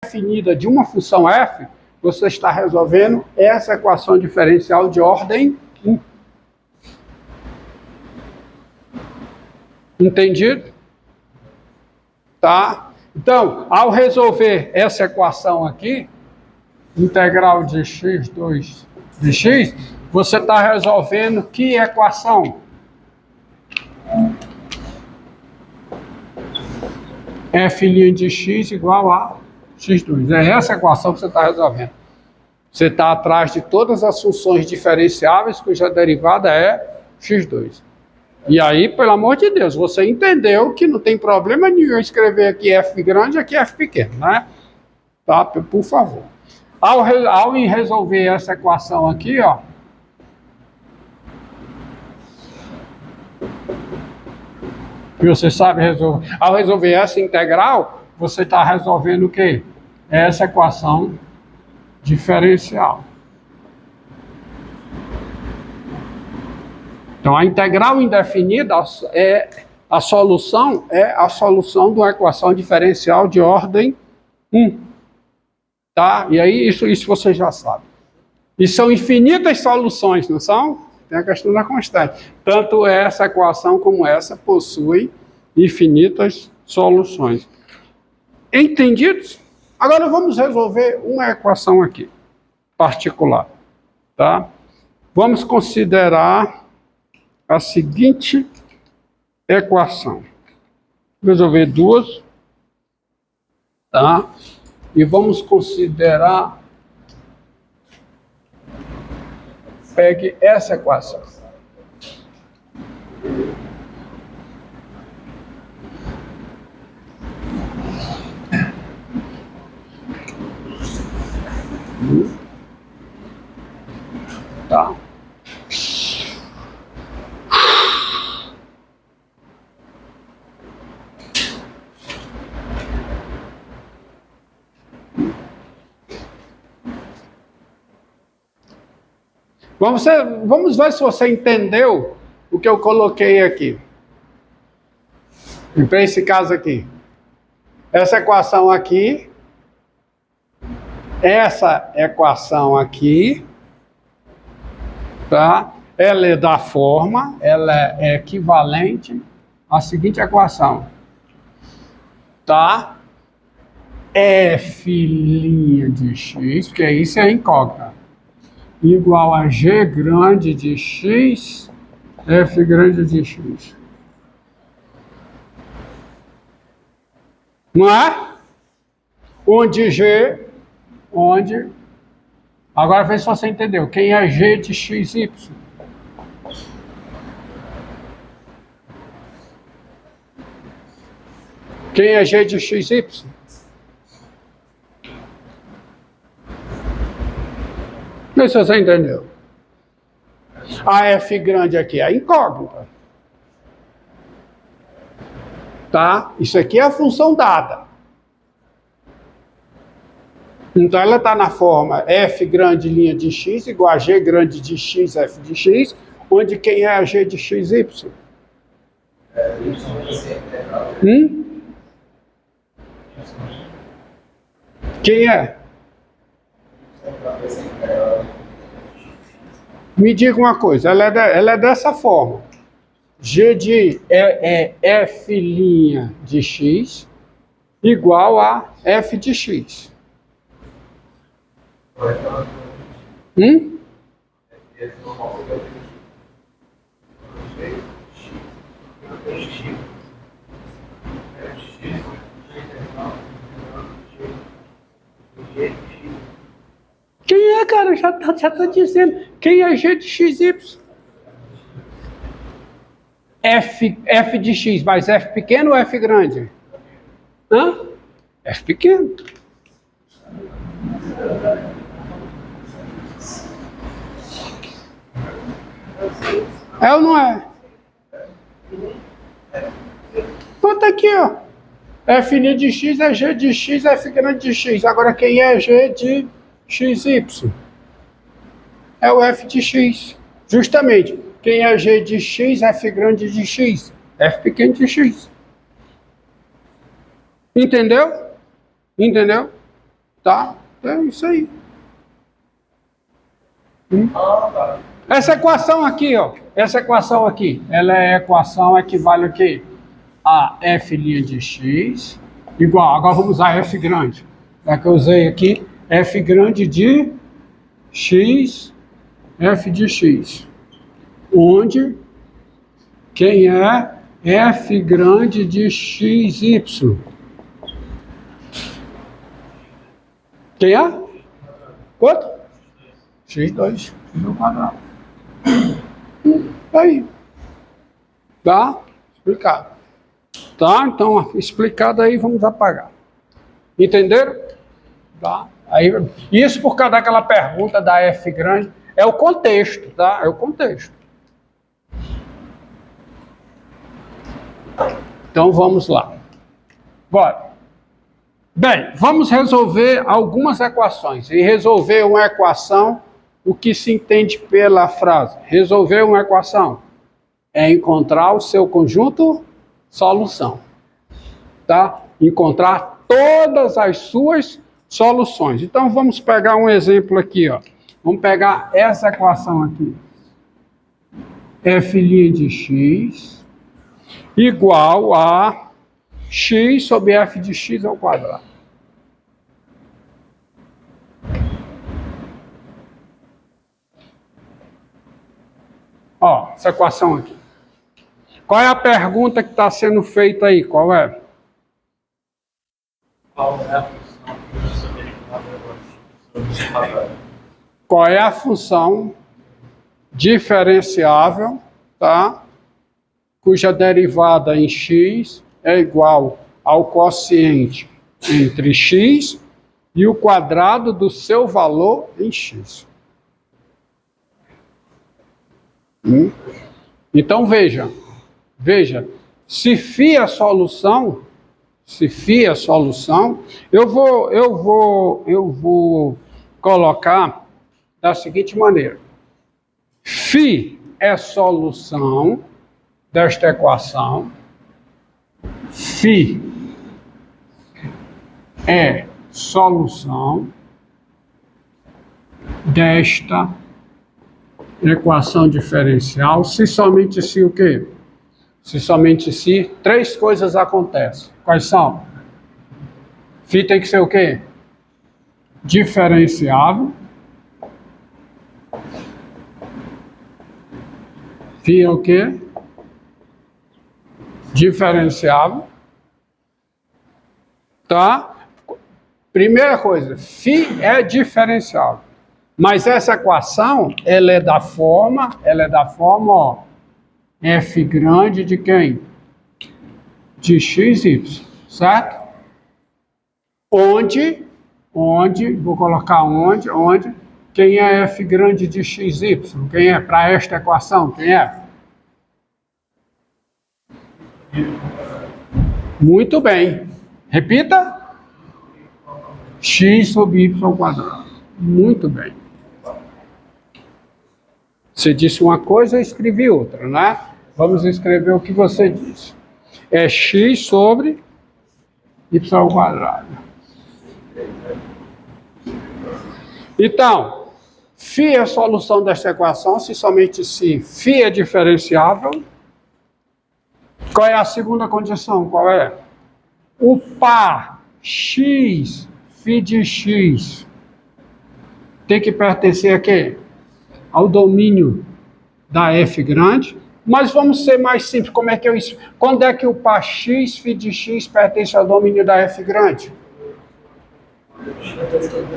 definida de uma função f, você está resolvendo essa equação diferencial de ordem 1. Entendido? Tá? Então, ao resolver essa equação aqui, integral de x2 de x, você está resolvendo que equação? F' de x igual a x2. É essa equação que você está resolvendo. Você está atrás de todas as funções diferenciáveis cuja derivada é x2. E aí, pelo amor de Deus, você entendeu que não tem problema nenhum escrever aqui f grande e aqui f pequeno, né? Tá? Por favor. Ao resolver essa equação aqui, ó, que você sabe resolver. Ao resolver essa integral, você está resolvendo o quê? Essa equação diferencial. Então, a integral indefinida é a solução de uma equação diferencial de ordem 1. Tá? E aí, isso você já sabe. E são infinitas soluções, não são? Tem a questão da constante. Tanto essa equação como essa possuem infinitas soluções. Entendidos? Agora vamos resolver uma equação aqui, particular. Tá? Vamos considerar a seguinte equação. Vou resolver duas. Tá? E vamos considerar... Pegue essa equação. Tá. Vamos ver se você entendeu o que eu coloquei aqui. Para esse caso aqui. Essa equação aqui. Essa equação aqui. Tá? Ela é da forma, ela é equivalente à seguinte equação. Tá? F' de x, porque isso é incógnita, igual a G grande de x, F grande de x. Não é? Agora vê se você entendeu. Quem é G de xy? Quem é G de xy? Não sei se você entendeu. A F grande aqui é incógnita. Tá? Isso aqui é a função dada. Então ela está na forma F grande linha de x igual a G grande de x, F de x, onde quem é a G de xy? Quem é? Me diga uma coisa, ela é dessa forma. G de F' de x igual a F de x. Quem é, cara? Já tá dizendo. Quem é G de xy? F de x, mas F pequeno ou F grande? Hã? F pequeno. É ou não é? Bota aqui, ó. F' de x é G de x, F grande de x. Agora quem é G de xy? É o F de x. Justamente. Quem é G de x, F grande de x? F pequeno de x. Entendeu? Entendeu? Tá? É isso aí. Essa equação aqui, ó. Essa equação aqui, ela é a equação equivale a quê? A f' de x igual, agora vamos usar f grande. Já que eu usei aqui, f grande de x, f de x. Onde quem é f grande de xy? Quem é? Quanto? x2, x ao quadrado. Aí. Tá? Explicado. Tá? Então, explicado aí, vamos apagar. Entenderam? Tá? Aí, isso por causa daquela pergunta da f grande. É o contexto, tá? É o contexto. Então, vamos lá. Bora. Bem, vamos resolver algumas equações. E resolver uma equação, o que se entende pela frase? Resolver uma equação é encontrar o seu conjunto solução. Tá? Encontrar todas as suas soluções. Então, vamos pegar um exemplo aqui, ó. Vamos pegar essa equação aqui. F' de x igual a x sobre f de x ao quadrado. Ó, essa equação aqui. Qual é a pergunta que está sendo feita aí? Qual é? Qual é a função diferenciável, tá? Cuja derivada em x é igual ao quociente entre x e o quadrado do seu valor em x. Então veja, se φ a solução, eu vou colocar da seguinte maneira: φ é solução desta equação, φ é solução desta equação diferencial, se somente se o quê? Se somente se três coisas acontecem. Quais são? φ tem que ser o quê? Diferenciável. φ é o quê? Diferenciável. Tá? Primeira coisa, φ é diferenciável. Mas essa equação, ela é da forma, ó, f grande de quem? De xy, certo? Onde, vou colocar onde, quem é f grande de xy? Quem é para esta equação? Quem é? Muito bem. Repita. X sobre y ao quadrado. Muito bem. Você disse uma coisa, eu escrevi outra, né? Vamos escrever o que você disse. É x sobre y ao quadrado. Então, φ é a solução desta equação, se somente se φ é diferenciável. Qual é a segunda condição? Qual é? O par x, φ de x, tem que pertencer a quê? Ao domínio da f grande. Mas vamos ser mais simples. Como é que eu isso? Quando é que o par x, φ de x pertence ao domínio da f grande?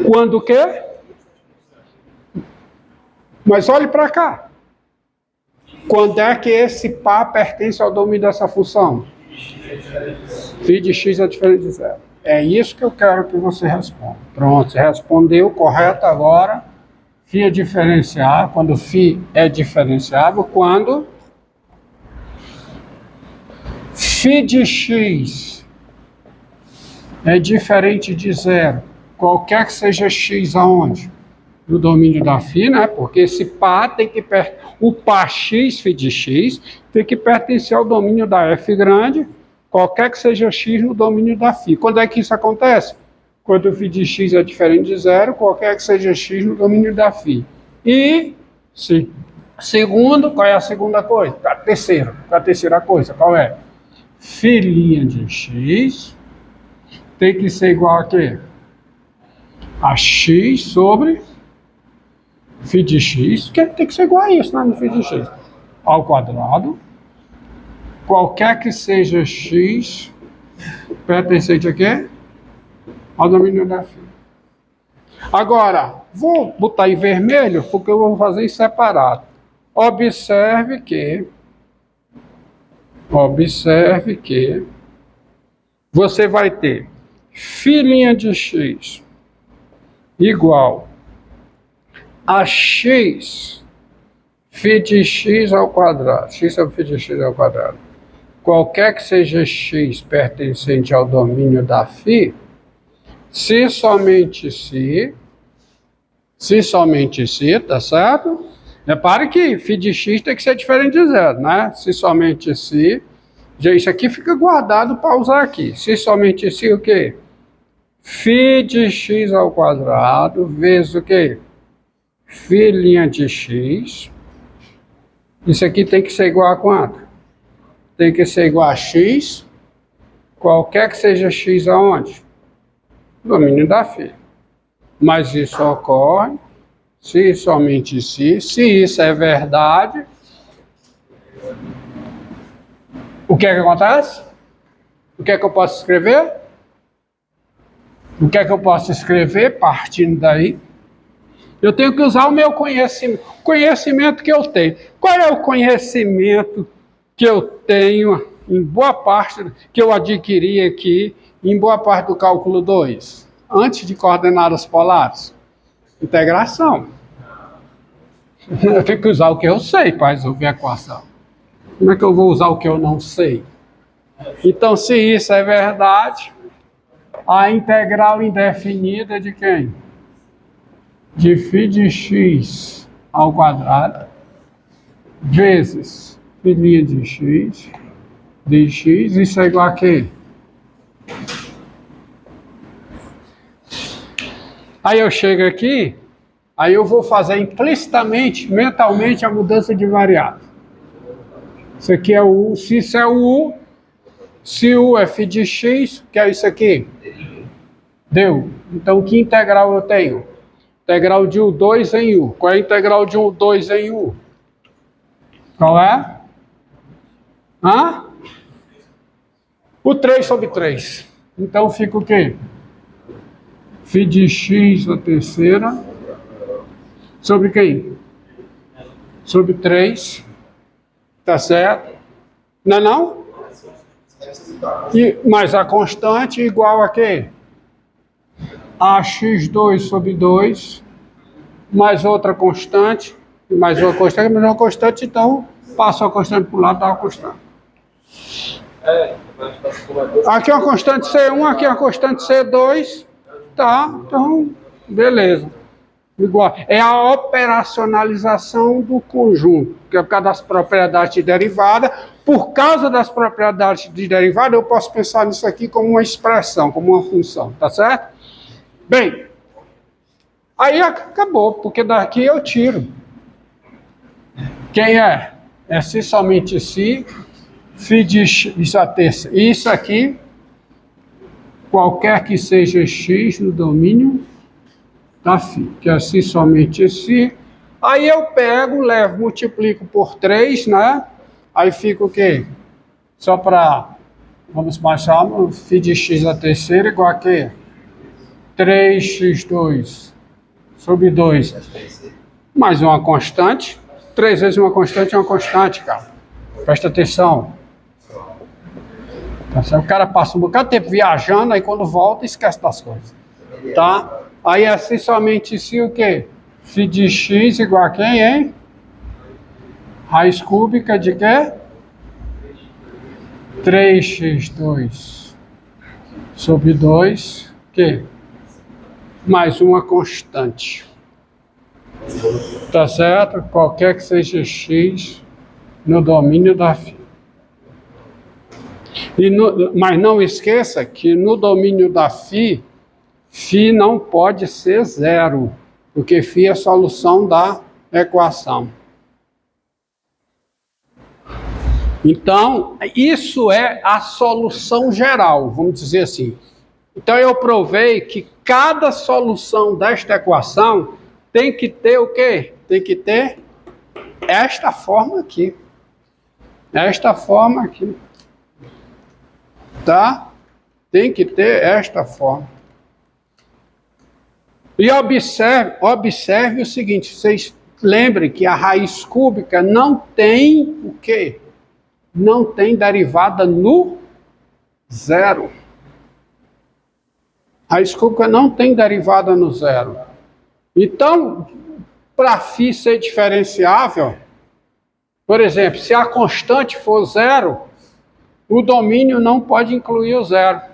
Quando o quê? Mas olhe para cá. Quando é que esse par pertence ao domínio dessa função? φ de x é diferente de zero. É isso que eu quero que você responda. Pronto, você respondeu correto agora. φ é diferenciável, quando φ é diferenciável, quando φ de x é diferente de zero, qualquer que seja x aonde? No domínio da φ, né? Porque esse par tem que o par x, φ de x, tem que pertencer ao domínio da f grande, qualquer que seja x no domínio da φ. Quando é que isso acontece? quando o φ de x é diferente de zero, qualquer que seja x no domínio da φ. E, segundo, qual é a segunda coisa? A terceira coisa, qual é? Φ' de x tem que ser igual a quê? A x sobre φ de x, que tem que ser igual a isso, né, no φ de x, ao quadrado, qualquer que seja x pertencente a quê? Ao domínio da φ. Agora, vou botar em vermelho, porque eu vou fazer em separado. Observe que você vai ter φ' de x igual a x φ de x ao quadrado, x sobre φ de x ao quadrado, qualquer que seja x pertencente ao domínio da φ, se somente se, tá certo? Repare que φ de x tem que ser diferente de zero, né? Se somente se, já isso aqui fica guardado para usar aqui. Se somente se o quê? Φ de x ao quadrado vezes o quê? Φ' de x. Isso aqui tem que ser igual a quanto? Tem que ser igual a x, qualquer que seja x aonde? Domínio da φ. Mas isso ocorre se somente se isso é verdade, o que é que acontece? O que é que eu posso escrever? O que é que eu posso escrever partindo daí? Eu tenho que usar o meu conhecimento que eu tenho. Qual é o conhecimento que eu tenho em boa parte, que eu adquiri aqui, em boa parte do cálculo 2, antes de coordenadas polares? Integração. Eu tenho que usar o que eu sei para resolver a equação. Como é que eu vou usar o que eu não sei? Então, se isso é verdade, a integral indefinida de quem? De φ de x ao quadrado vezes φ' de x dx, isso é igual a quê? Aí eu chego aqui, aí eu vou fazer implicitamente, mentalmente, a mudança de variável. Isso aqui é o u, se isso é o u, se u é φ de x, que é isso aqui? Deu. Então, que integral eu tenho? Integral de U2 em U. Qual é a integral de U2 em U? Qual é? Hã? O 3 sobre 3. Então fica o quê? Φ de x a terceira sobre quem? Sobre 3. Tá certo? Não é não? E, mas a constante igual a quê? A x2 sobre 2, mais outra constante, mais uma constante, então passo a constante para o lado, dá uma constante. Aqui é uma constante C1, aqui é uma constante C2, tá? Então, beleza. Igual. É a operacionalização do conjunto, que é por causa das propriedades de derivada. Por causa das propriedades de derivada, eu posso pensar nisso aqui como uma expressão, como uma função, tá certo? Bem, aí acabou, porque daqui eu tiro. Quem é? É se somente se, φ de x, isso aqui, qualquer que seja x no domínio da φ, que é se somente se. Aí eu pego, levo, multiplico por 3, né? Aí fica o quê? Só para, vamos baixar, φ de x a terceira igual a quê? 3x2 sobre 2, mais uma constante. 3 vezes uma constante é uma constante, cara. Presta atenção. O cara passa um bocado de tempo viajando, aí quando volta, esquece das coisas. Tá? Aí assim somente se o quê? Φ de x igual a quem, hein? Raiz cúbica de quê? 3x2 sobre 2, que? Mais uma constante. Tá certo? Qualquer que seja x no domínio da φ. Mas não esqueça que no domínio da φ φ não pode ser zero, porque φ é a solução da equação. Então, isso é a solução geral, vamos dizer assim. Então, eu provei que cada solução desta equação tem que ter o quê? Tem que ter esta forma aqui. Esta forma aqui. Tá? Tem que ter esta forma. E observe o seguinte, vocês lembrem que a raiz cúbica não tem o quê? Não tem derivada no zero. A raiz cúbica não tem derivada no zero. Então, para φ ser diferenciável, por exemplo, se a constante for zero, o domínio não pode incluir o zero.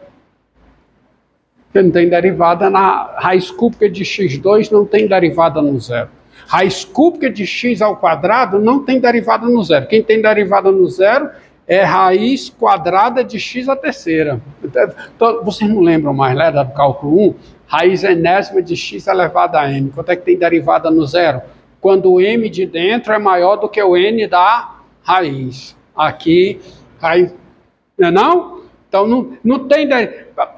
Porque não tem derivada na raiz cúbica de x2, não tem derivada no zero. Raiz cúbica de x ao quadrado não tem derivada no zero. Quem tem derivada no zero é raiz quadrada de x à terceira. Então, vocês não lembram mais, né, do cálculo 1? Raiz enésima de x elevado a n. Quanto é que tem derivada no zero? Quando o m de dentro é maior do que o n da raiz. Aqui, raiz... Não? Então, não tem derivada.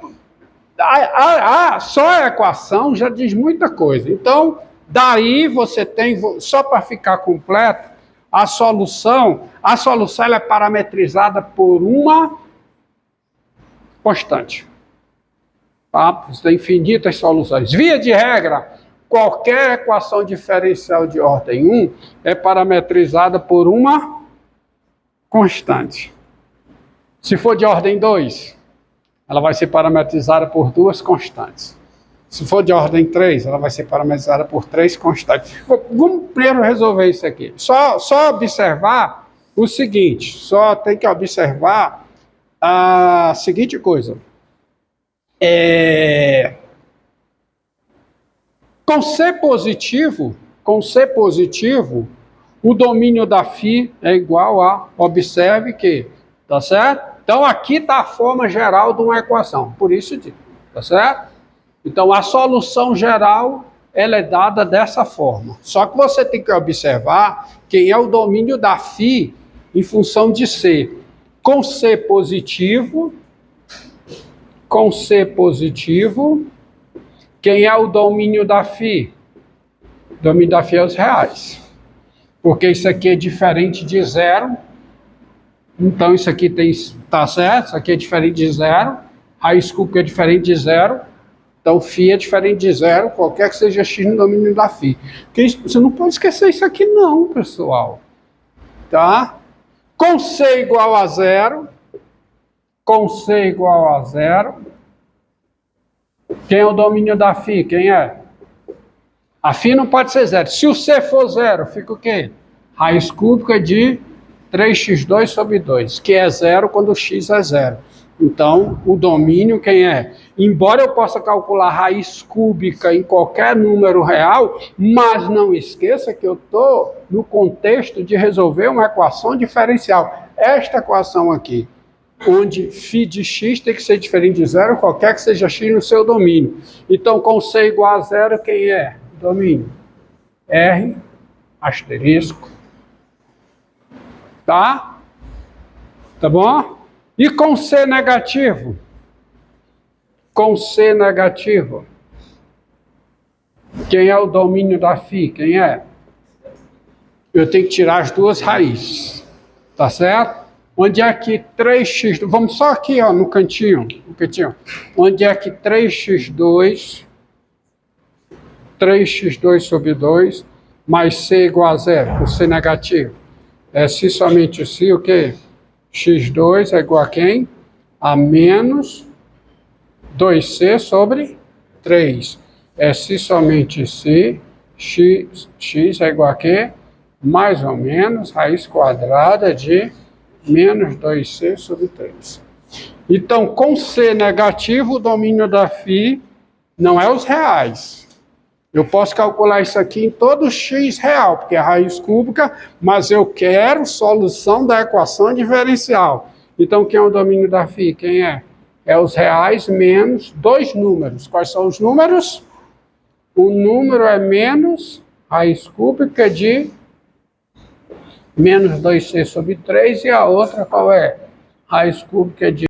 Só a equação já diz muita coisa. Então, daí você tem, só para ficar completo, a solução ela é parametrizada por uma constante. Tá? Você tem infinitas soluções. Via de regra, qualquer equação diferencial de ordem 1 é parametrizada por uma constante. Se for de ordem 2, ela vai ser parametrizada por duas constantes. Se for de ordem 3, ela vai ser parametrizada por três constantes. Vamos primeiro resolver isso aqui. Só observar o seguinte, só tem que observar a seguinte coisa. Com C positivo, o domínio da φ é igual a, observe que, tá certo? Então, aqui está a forma geral de uma equação, por isso digo, tá certo? Então, a solução geral, ela é dada dessa forma. Só que você tem que observar quem é o domínio da φ em função de C. Com C positivo, quem é o domínio da φ? O domínio da φ é os reais. Porque isso aqui é diferente de zero. Então, isso aqui tá certo, isso aqui é diferente de zero, raiz cúbica é diferente de zero, então φ é diferente de zero, qualquer que seja x no domínio da φ. Porque você não pode esquecer isso aqui não, pessoal. Tá? Com C igual a zero, quem é o domínio da φ? Quem é? A φ não pode ser zero. Se o C for zero, fica o quê? Raiz cúbica de 3x2 sobre 2, que é zero quando x é zero. Então, o domínio quem é? Embora eu possa calcular raiz cúbica em qualquer número real, mas não esqueça que eu estou no contexto de resolver uma equação diferencial. Esta equação aqui, onde φ de x tem que ser diferente de zero, qualquer que seja x no seu domínio. Então, com C igual a zero, quem é? Domínio. R, asterisco. Tá? Tá bom? E com C negativo? Quem é o domínio da φ? Quem é? Eu tenho que tirar as duas raízes. Tá certo? Onde é que 3x... Vamos só aqui, ó, no cantinho. Onde é que 3x2 sobre 2 mais C igual a zero, por C negativo? É se somente se o quê? x2 é igual a quem? A menos 2c sobre 3. É se somente se x é igual a quê? Mais ou menos raiz quadrada de menos 2c sobre 3. Então, com C negativo, o domínio da φ não é os reais. Eu posso calcular isso aqui em todo x real, porque é raiz cúbica, mas eu quero solução da equação diferencial. Então, quem é o domínio da φ? Quem é? É os reais menos dois números. Quais são os números? O número é menos raiz cúbica de menos 2c sobre 3, e a outra qual é? Raiz cúbica de